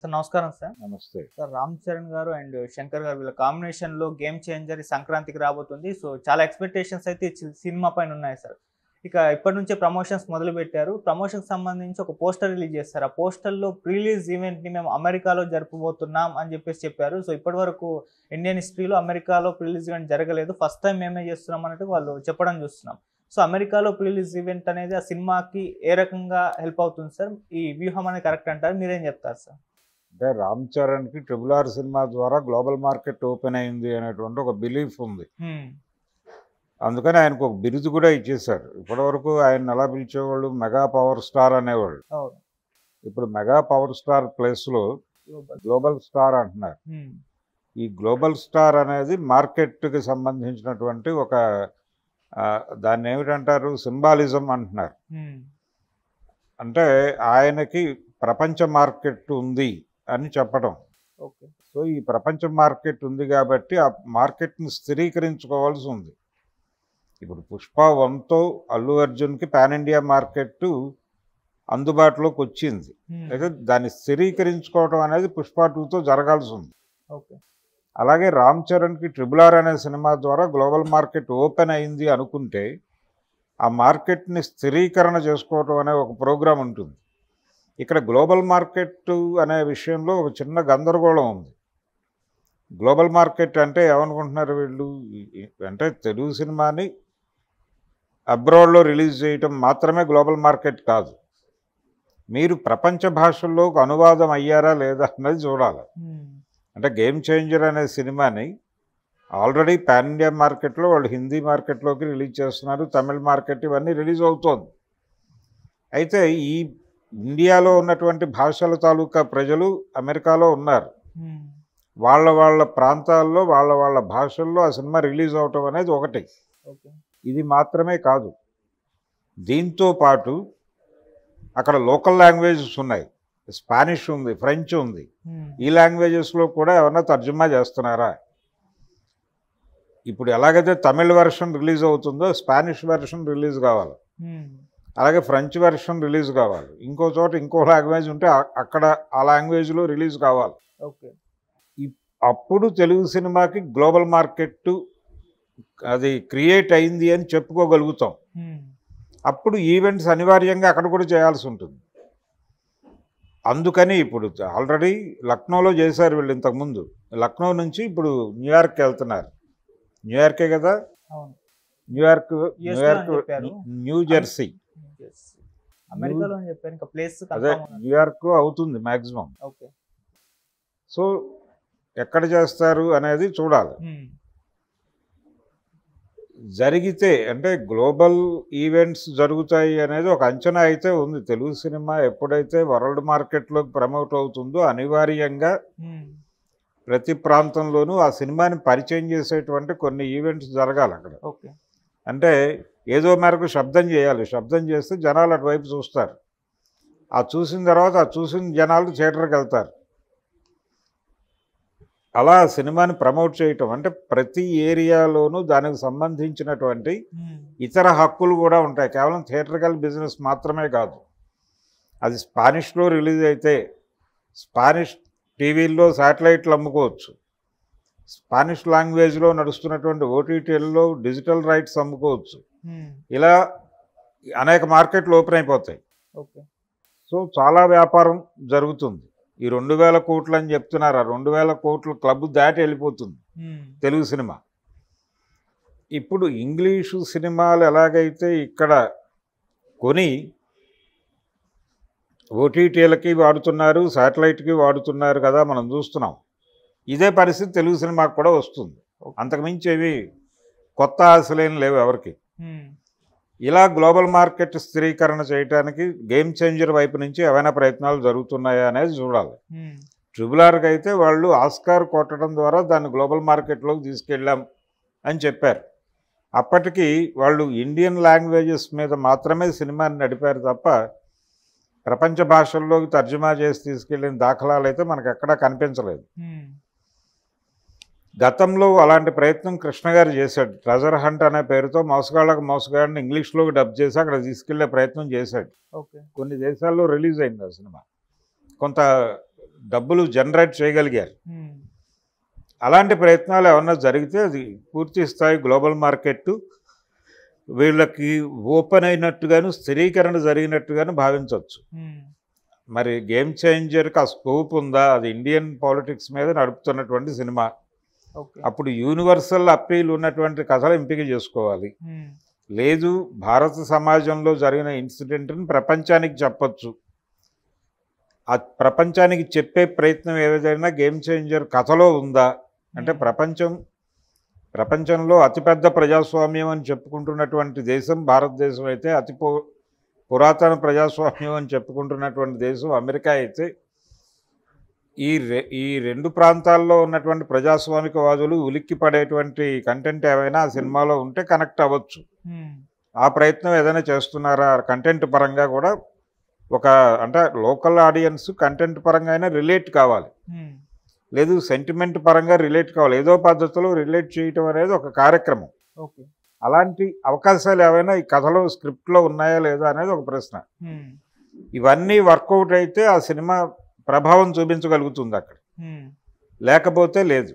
Sir నమస్కారం sir. నమస్తే. Sir 'Ram Charan' గారు అండ్ 'శంకర్' గారు వీళ్ళ కాంబినేషన్‌లో గేమ్ చేంజర్ ఈ సంక్రాంతికి రాబోతుంది. సో, చాలా ఎక్స్‌పెక్టేషన్స్ అయితే ఈ సినిమా పైన ఉన్నాయి సార్. ఇక ఇప్పటి నుంచే ప్రమోషన్స్ మొదలుపెట్టారు. ప్రమోషన్‌కి సంబంధించి ఒక పోస్టర్ రిలీజ్ చేశారు. ఆ పోస్టర్‌లో ప్రీ రిలీజ్ ఈవెంట్‌ని మేము అమెరికాలో జరుపబోతున్నాం అని చెప్పారు. సో, ఇప్పటివరకు ఇండియన్ హిస్టరీలో అమెరికాలో ప్రీ రిలీజ్ ఈవెంట్ జరగలేదు. ఫస్ట్ టైం మేమే చేస్తున్నాం అన్నట్టు వాళ్ళు చెప్పడం చూస్తున్నాం. సో, అమెరికాలో ప్రీ రిలీజ్ ఈవెంట్ అనేది ఆ సినిమాకి ఏ రకంగా హెల్ప్ అవుతుంది సార్? ఈ వ్యూహం అనేది కరెక్ట్ అంటారు? మీరేం చెప్తారు సార్? అంటే 'రామ్ చరణ్‌కి 'RRR' సినిమా ద్వారా గ్లోబల్ మార్కెట్ ఓపెన్ అయింది అనేటువంటి ఒక బిలీఫ్ ఉంది. అందుకని ఆయనకు ఒక బిరుదు కూడా ఇచ్చేశారు. ఇప్పటివరకు ఆయన ఎలా పిలిచేవాళ్ళు, మెగా పవర్ స్టార్ అనేవాళ్ళు. అవును. ఇప్పుడు మెగా పవర్ స్టార్ ప్లేస్లో గ్లోబల్ స్టార్ అంటున్నారు. ఈ గ్లోబల్ స్టార్ అనేది మార్కెట్కి సంబంధించినటువంటి ఒక దాన్ని ఏమిటంటారు, సింబాలిజం అంటున్నారు. అంటే ఆయనకి ప్రపంచ మార్కెట్ ఉంది అని చెప్పడం. ఓకే. సో ఈ ప్రపంచ మార్కెట్ ఉంది కాబట్టి ఆ మార్కెట్ని స్థిరీకరించుకోవాల్సి ఉంది. ఇప్పుడు 'పుష్ప 1'తో అల్లు అర్జున్కి పాన్ ఇండియా మార్కెట్ అందుబాటులోకి వచ్చింది. అయితే దాన్ని స్థిరీకరించుకోవడం అనేది 'పుష్ప 2'తో జరగాల్సి ఉంది. ఓకే. అలాగే 'రామ్ చరణ్'కి 'RRR' అనే సినిమా ద్వారా గ్లోబల్ మార్కెట్ ఓపెన్ అయింది అనుకుంటే ఆ మార్కెట్ని స్థిరీకరణ చేసుకోవడం అనే ఒక ప్రోగ్రాం ఉంటుంది. ఇక్కడ గ్లోబల్ మార్కెట్ అనే విషయంలో ఒక చిన్న గందరగోళం ఉంది. గ్లోబల్ మార్కెట్ అంటే ఏమనుకుంటున్నారు వీళ్ళు, అంటే తెలుగు సినిమాని అబ్రాడ్లో రిలీజ్ చేయటం మాత్రమే గ్లోబల్ మార్కెట్ కాదు. మీరు ప్రపంచ భాషల్లోకి అనువాదం అయ్యారా లేదా అన్నది చూడాలి. అంటే 'గేమ్ చేంజర్' అనే సినిమాని ఆల్రెడీ పాన్ ఇండియా మార్కెట్లో వాళ్ళు హిందీ మార్కెట్లోకి రిలీజ్ చేస్తున్నారు, తమిళ మార్కెట్ ఇవన్నీ రిలీజ్ అవుతోంది. అయితే ఈ ఇండియాలో ఉన్నటువంటి భాషల తాలూకా ప్రజలు అమెరికాలో ఉన్నారు. వాళ్ళ ప్రాంతాల్లో వాళ్ళ భాషల్లో ఆ సినిమా రిలీజ్ అవటం అనేది ఒకటి. ఇది మాత్రమే కాదు, దీంతో పాటు అక్కడ లోకల్ లాంగ్వేజెస్ ఉన్నాయి. స్పానిష్ ఉంది, ఫ్రెంచ్ ఉంది. ఈ లాంగ్వేజెస్లో కూడా ఏమన్నా తర్జుమా చేస్తున్నారా? ఇప్పుడు ఎలాగైతే తమిళ్ వెర్షన్ రిలీజ్ అవుతుందో స్పానిష్ వెర్షన్ రిలీజ్ కావాలి, అలాగే ఫ్రెంచ్ వెర్షన్ రిలీజ్ కావాలి, ఇంకో చోట ఇంకో లాంగ్వేజ్ ఉంటే అక్కడ ఆ లాంగ్వేజ్లో రిలీజ్ కావాలి. ఓకే. అప్పుడు తెలుగు సినిమాకి గ్లోబల్ మార్కెట్ అది క్రియేట్ అయింది అని చెప్పుకోగలుగుతాం. అప్పుడు ఈవెంట్స్ అనివార్యంగా అక్కడ కూడా చేయాల్సి ఉంటుంది. అందుకని ఇప్పుడు ఆల్రెడీ లక్నోలో చేశారు వీళ్ళు ఇంతకుముందు. లక్నో నుంచి ఇప్పుడు న్యూయార్క్కి వెళ్తున్నారు. న్యూయార్కే కదా, న్యూయార్క్ న్యూ జెర్సీ, అమెరికాలో అని చెప్పారు. ఇంకా ప్లేస్ అదే న్యూయార్క్ అవుతుంది మ్యాక్సిమం. ఓకే. సో ఎక్కడ చేస్తారు అనేది చూడాలి. జరిగితే అంటే గ్లోబల్ ఈవెంట్స్ జరుగుతాయి అనేది ఒక అంచనా అయితే ఉంది. తెలుగు సినిమా ఎప్పుడైతే వరల్డ్ మార్కెట్లోకి ప్రమోట్ అవుతుందో అనివార్యంగా ప్రతి ప్రాంతంలోనూ ఆ సినిమాని పరిచయం చేసేటువంటి కొన్ని ఈవెంట్స్ జరగాలి అక్కడ. ఓకే. అంటే ఏదో మేరకు శబ్దం చేయాలి. శబ్దం చేస్తే జనాలు అటువైపు చూస్తారు. ఆ చూసిన తర్వాత ఆ చూసిన జనాలు థియేటర్కి వెళ్తారు. అలా సినిమాని ప్రమోట్ చేయటం అంటే ప్రతి ఏరియాలోనూ దానికి సంబంధించినటువంటి ఇతర హక్కులు కూడా ఉంటాయి. కేవలం థియేటర్కల్ బిజినెస్ మాత్రమే కాదు. అది స్పానిష్లో రిలీజ్ అయితే స్పానిష్ టీవీల్లో శాటిలైట్లు అమ్ముకోవచ్చు, స్పానిష్ లాంగ్వేజ్లో నడుస్తున్నటువంటి ఓటీటీల్లో డిజిటల్ రైట్స్ అమ్ముకోవచ్చు. ఇలా అనేక మార్కెట్లు ఓపెన్ అయిపోతాయి. సో చాలా వ్యాపారం జరుగుతుంది. ఈ 2000 కోట్లు అని చెప్తున్నారు. ఆ 2000 కోట్ల క్లబ్ దాటి వెళ్ళిపోతుంది తెలుగు సినిమా. ఇప్పుడు ఇంగ్లీషు సినిమాలు ఎలాగైతే ఇక్కడ కొని ఓటీటీలకి వాడుతున్నారు, శాటిలైట్కి వాడుతున్నారు కదా, మనం చూస్తున్నాం. ఇదే పరిస్థితి తెలుగు సినిమాకు కూడా వస్తుంది. అంతకుమించి ఏవి కొత్త ఆశలేం లేవు ఎవరికి. ఇలా గ్లోబల్ మార్కెట్ స్థిరీకరణ చేయడానికి 'గేమ్ చేంజర్' వైపు నుంచి ఏమైనా ప్రయత్నాలు జరుగుతున్నాయా అనేది చూడాలి. 'RRR'కి అయితే వాళ్ళు ఆస్కార్ కొట్టడం ద్వారా దాన్ని గ్లోబల్ మార్కెట్లోకి తీసుకెళ్ళాం అని చెప్పారు. అప్పటికి వాళ్ళు ఇండియన్ లాంగ్వేజెస్ మీద మాత్రమే సినిమాని నడిపారు తప్ప ప్రపంచ భాషల్లోకి తర్జుమా చేసి తీసుకెళ్ళిన దాఖలాలు అయితే మనకు ఎక్కడా కనిపించలేదు. గతంలో అలాంటి ప్రయత్నం కృష్ణ గారు చేశాడు. 'ట్రెజర్ హంట్' అనే పేరుతో మోసగాళ్ళకు మోసగాడిని ఇంగ్లీష్లోకి డబ్ చేసి అక్కడ తీసుకెళ్లే ప్రయత్నం చేశాడు. కొన్ని దేశాల్లో రిలీజ్ అయింది ఆ సినిమా. కొంత డబ్బులు జనరేట్ చేయగలిగారు. అలాంటి ప్రయత్నాలు ఏమన్నా జరిగితే అది పూర్తి స్థాయి గ్లోబల్ మార్కెట్ వీళ్ళకి ఓపెన్ అయినట్టుగాను స్థిరీకరణ జరిగినట్టుగాను భావించవచ్చు. మరి గేమ్ చేంజర్కి ఆ స్కోప్ ఉందా? అది ఇండియన్ పాలిటిక్స్ మీద నడుపుతున్నటువంటి సినిమా. అప్పుడు యూనివర్సల్ అప్పీల్ ఉన్నటువంటి కథలు ఎంపిక చేసుకోవాలి. లేదు, భారత సమాజంలో జరిగిన ఇన్సిడెంట్ని ప్రపంచానికి చెప్పచ్చు. ఆ ప్రపంచానికి చెప్పే ప్రయత్నం ఏదైనా గేమ్ చేంజర్ కథలో ఉందా అంటే ప్రపంచంలో అతిపెద్ద ప్రజాస్వామ్యం అని చెప్పుకుంటున్నటువంటి దేశం భారతదేశం అయితే, పురాతన ప్రజాస్వామ్యం అని చెప్పుకుంటున్నటువంటి దేశం అమెరికా అయితే, ఈ రెండు ప్రాంతాల్లో ఉన్నటువంటి ప్రజాస్వామికవాదులు ఉలిక్కి పడేటువంటి కంటెంట్ ఏమైనా ఆ సినిమాలో ఉంటే కనెక్ట్ అవ్వచ్చు. ఆ ప్రయత్నం ఏదైనా చేస్తున్నారా? కంటెంట్ పరంగా కూడా అంటే లోకల్ ఆడియన్స్ కంటెంట్ పరంగా అయినా రిలేట్ కావాలి, లేదు సెంటిమెంట్ పరంగా రిలేట్ కావాలి. ఏదో పద్ధతిలో రిలేట్ చేయటం అనేది ఒక కార్యక్రమం. అలాంటి అవకాశాలు ఏమైనా ఈ కథలో స్క్రిప్ట్లో ఉన్నాయా లేదా అనేది ఒక ప్రశ్న. ఇవన్నీ వర్కౌట్ అయితే ఆ సినిమా ప్రభావం చూపించగలుగుతుంది అక్కడ, లేకపోతే లేదు.